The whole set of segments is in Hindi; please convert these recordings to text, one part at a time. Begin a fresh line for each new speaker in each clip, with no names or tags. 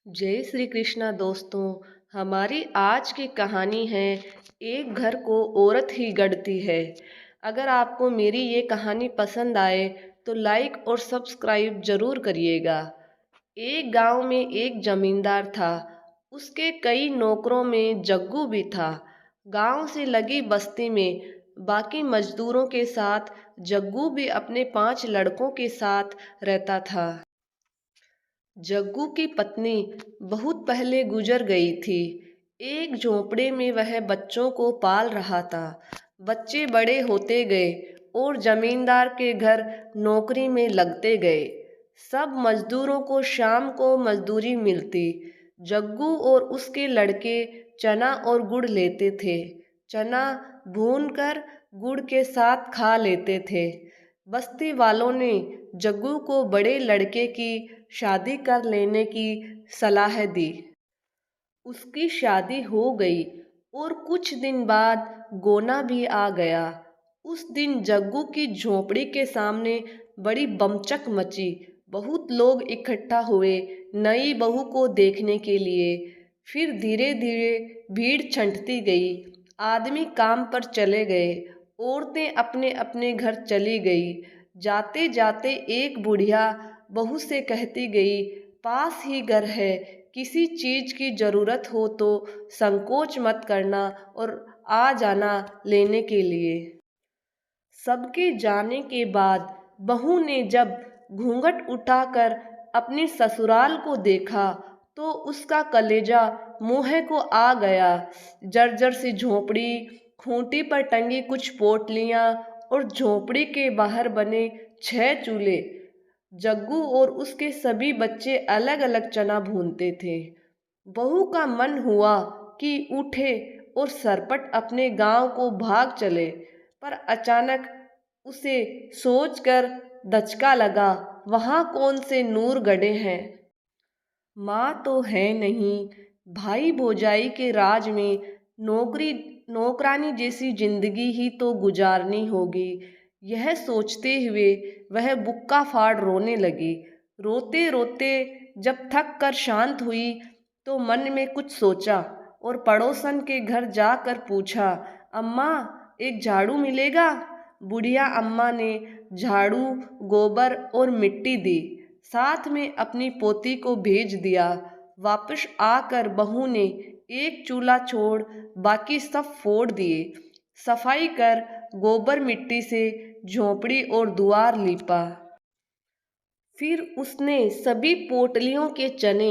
जय श्री कृष्णा दोस्तों। हमारी आज की कहानी है एक घर को औरत ही गढ़ती है। अगर आपको मेरी ये कहानी पसंद आए तो लाइक और सब्सक्राइब जरूर करिएगा। एक गांव में एक जमींदार था। उसके कई नौकरों में जग्गू भी था। गांव से लगी बस्ती में बाकी मजदूरों के साथ जग्गू भी अपने 5 लड़कों के साथ रहता था। जग्गू की पत्नी बहुत पहले गुजर गई थी। एक झोंपड़े में वह बच्चों को पाल रहा था। बच्चे बड़े होते गए और जमींदार के घर नौकरी में लगते गए। सब मजदूरों को शाम को मजदूरी मिलती। जग्गू और उसके लड़के चना और गुड़ लेते थे। चना भूनकर गुड़ के साथ खा लेते थे। बस्ती वालों ने जग्गू को बड़े लड़के की शादी कर लेने की सलाह दी। उसकी शादी हो गई और कुछ दिन बाद गोना भी आ गया। उस दिन जग्गू की झोपड़ी के सामने बड़ी बमचक मची। बहुत लोग इकट्ठा हुए नई बहू को देखने के लिए। फिर धीरे धीरे भीड़ छंटती गई। आदमी काम पर चले गए। औरतें अपने अपने घर चली गई। जाते जाते एक बुढ़िया बहू से कहती गई, पास ही घर है, किसी चीज की जरूरत हो तो संकोच मत करना और आ जाना लेने के लिए। सबके जाने के बाद बहू ने जब घूंघट उठाकर अपने ससुराल को देखा तो उसका कलेजा मुंह को आ गया। जर्जर सी झोंपड़ी, खूंटी पर टंगी कुछ पोटलियां और झोंपड़ी के बाहर बने 6 चूल्हे। जग्गू और उसके सभी बच्चे अलग अलग चना भूनते थे। बहू का मन हुआ कि उठे और सरपट अपने गांव को भाग चले, पर अचानक उसे सोचकर दचका लगा, वहां कौन से नूर गड़े हैं। माँ तो है नहीं, भाई भौजाई के राज में नौकरी नौकरानी जैसी जिंदगी ही तो गुजारनी होगी। यह सोचते हुए वह बुक्का फाड़ रोने लगी। रोते रोते जब थक कर शांत हुई तो मन में कुछ सोचा और पड़ोसन के घर जाकर पूछा, अम्मा एक झाड़ू मिलेगा। बुढ़िया अम्मा ने झाड़ू, गोबर और मिट्टी दी। साथ में अपनी पोती को भेज दिया। वापस आकर बहू ने एक चूल्हा छोड़ बाकी सब फोड़ दिए। सफाई कर गोबर मिट्टी से झोंपड़ी और द्वार लीपा। फिर उसने सभी पोटलियों के चने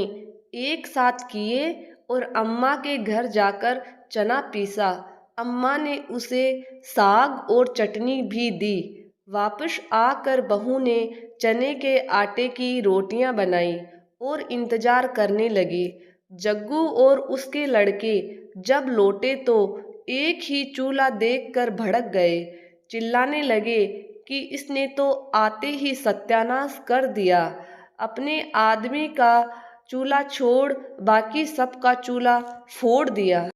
एक साथ किए और अम्मा के घर जाकर चना पीसा। अम्मा ने उसे साग और चटनी भी दी। वापस आकर बहू ने चने के आटे की रोटियां बनाई और इंतजार करने लगी। जग्गू और उसके लड़के जब लौटे तो एक ही चूल्हा देखकर भड़क गए। चिल्लाने लगे कि इसने तो आते ही सत्यानाश कर दिया। अपने आदमी का चूल्हा छोड़ बाकी सबका चूल्हा फोड़ दिया।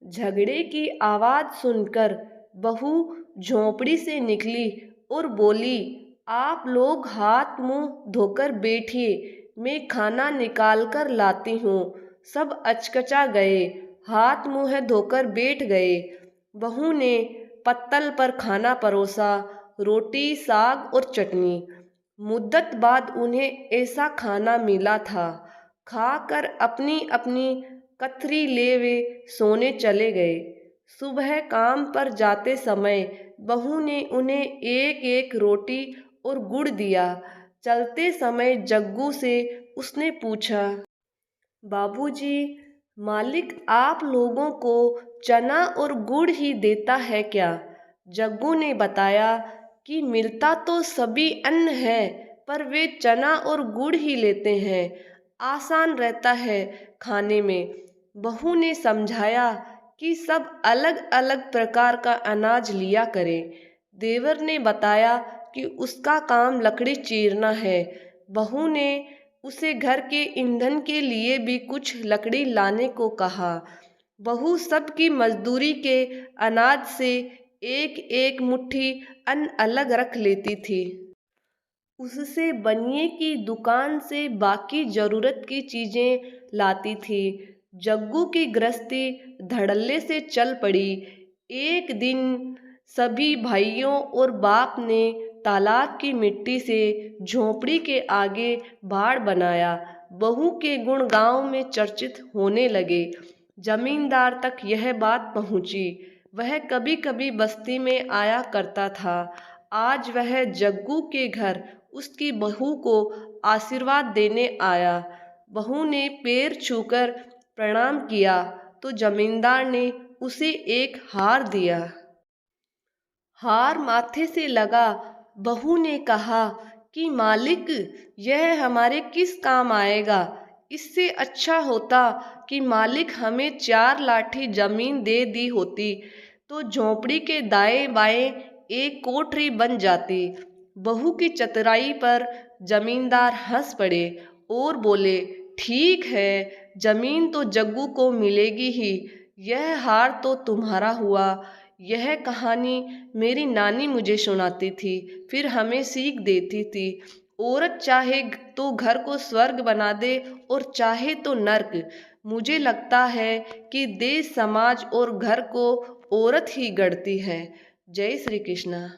झगड़े की आवाज सुनकर बहू झोंपड़ी से निकली और बोली, आप लोग हाथ मुंह धोकर बैठिए, मैं खाना निकाल कर लाती हूँ। सब अचकचा गए, हाथ मुंह धोकर बैठ गए। बहू ने पत्तल पर खाना परोसा, रोटी, साग और चटनी। मुद्दत बाद उन्हें ऐसा खाना मिला था। खाकर अपनी अपनी कथरी ले वे सोने चले गए। सुबह काम पर जाते समय बहू ने उन्हें एक एक रोटी और गुड़ दिया। चलते समय जग्गू से उसने पूछा, बाबूजी, मालिक आप लोगों को चना और गुड़ ही देता है क्या? जग्गू ने बताया कि मिलता तो सभी अन्न है, पर वे चना और गुड़ ही लेते हैं, आसान रहता है खाने में। बहू ने समझाया कि सब अलग अलग प्रकार का अनाज लिया करें। देवर ने बताया कि उसका काम लकड़ी चीरना है। बहू ने उसे घर के ईंधन के लिए भी कुछ लकड़ी लाने को कहा। बहू सबकी मजदूरी के अनाज से एक एक मुट्ठी अन्न अलग रख लेती थी। उससे बनिए की दुकान से बाकी ज़रूरत की चीज़ें लाती थी। जग्गू की गृहस्थी धड़ल्ले से चल पड़ी। एक दिन सभी भाइयों और बाप ने तालाब की मिट्टी से झोंपड़ी के आगे बाड़ बनाया। बहू के गुण गांव में चर्चित होने लगे। जमींदार तक यह बात पहुंची। वह कभी कभी बस्ती में आया करता था। आज वह जग्गू के घर उसकी बहू को आशीर्वाद देने आया। बहू ने पैर छूकर प्रणाम किया तो जमींदार ने उसे एक हार दिया। हार माथे से लगा। बहू ने कहा कि मालिक, यह हमारे किस काम आएगा। इससे अच्छा होता कि मालिक हमें 4 लाठी जमीन दे दी होती तो झोंपड़ी के दाएं बाएं एक कोठरी बन जाती। बहू की चतुराई पर जमींदार हंस पड़े और बोले, ठीक है, जमीन तो जग्गू को मिलेगी ही। यह हार तो तुम्हारा हुआ। यह कहानी मेरी नानी मुझे सुनाती थी, फिर हमें सीख देती थी। औरत चाहे तो घर को स्वर्ग बना दे और चाहे तो नर्क। मुझे लगता है कि देश, समाज और घर को औरत ही गढ़ती है। जय श्री कृष्णा।